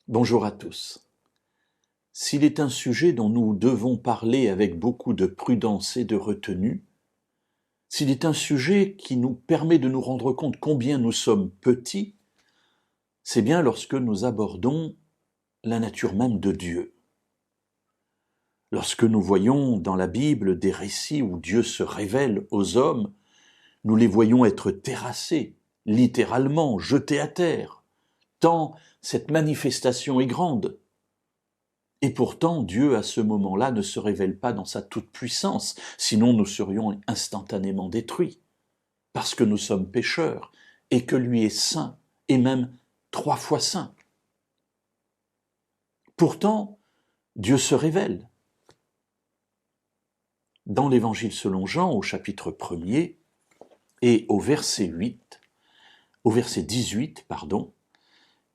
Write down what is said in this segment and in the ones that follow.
Bonjour à tous. S'il est un sujet dont nous devons parler avec beaucoup de prudence et de retenue, s'il est un sujet qui nous permet de nous rendre compte combien nous sommes petits, c'est bien lorsque nous abordons la nature même de Dieu. Lorsque nous voyons dans la Bible des récits où Dieu se révèle aux hommes, nous les voyons être terrassés, littéralement jetés à terre, tant cette manifestation est grande. Et pourtant, Dieu, à ce moment-là, ne se révèle pas dans sa toute-puissance, sinon nous serions instantanément détruits, parce que nous sommes pécheurs, et que lui est saint, et même 3 fois saint. Pourtant, Dieu se révèle. Dans l'Évangile selon Jean, au chapitre 1er, et au verset 18,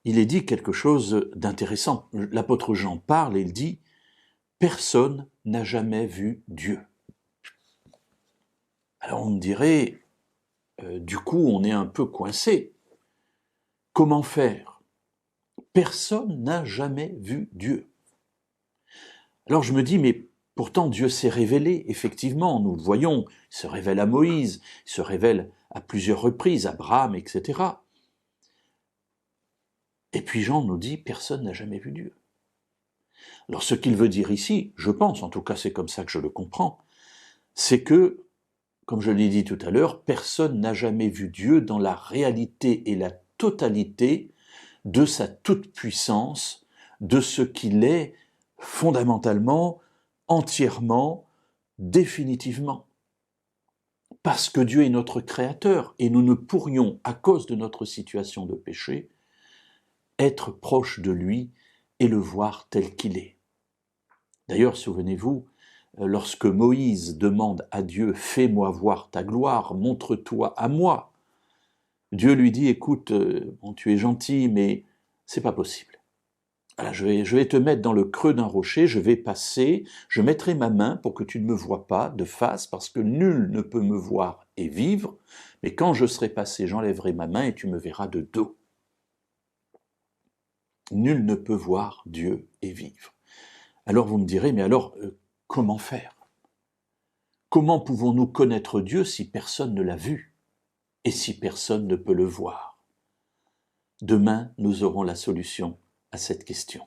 il est dit quelque chose d'intéressant. L'apôtre Jean parle et il dit « Personne n'a jamais vu Dieu ». Alors on me dirait, du coup on est un peu coincé. Comment faire? Personne n'a jamais vu Dieu. Alors je me dis, mais pourtant Dieu s'est révélé, effectivement, nous le voyons, il se révèle à Moïse, il se révèle à plusieurs reprises, à Abraham, etc. Et puis Jean nous dit, personne n'a jamais vu Dieu. Alors ce qu'il veut dire ici, je pense, en tout cas c'est comme ça que je le comprends, c'est que, comme je l'ai dit tout à l'heure, personne n'a jamais vu Dieu dans la réalité et la totalité de sa toute-puissance, de ce qu'il est fondamentalement, entièrement, définitivement. Parce que Dieu est notre Créateur et nous ne pourrions, à cause de notre situation de péché, être proche de lui et le voir tel qu'il est. D'ailleurs, souvenez-vous, lorsque Moïse demande à Dieu « Fais-moi voir ta gloire, montre-toi à moi », Dieu lui dit « Écoute, bon, tu es gentil, mais c'est pas possible. Voilà, je vais te mettre dans le creux d'un rocher, je vais passer, je mettrai ma main pour que tu ne me vois pas de face, parce que nul ne peut me voir et vivre, mais quand je serai passé, j'enlèverai ma main et tu me verras de dos. » Nul ne peut voir Dieu et vivre. Alors vous me direz, mais alors, comment faire? Comment pouvons-nous connaître Dieu si personne ne l'a vu et si personne ne peut le voir? Demain, nous aurons la solution à cette question.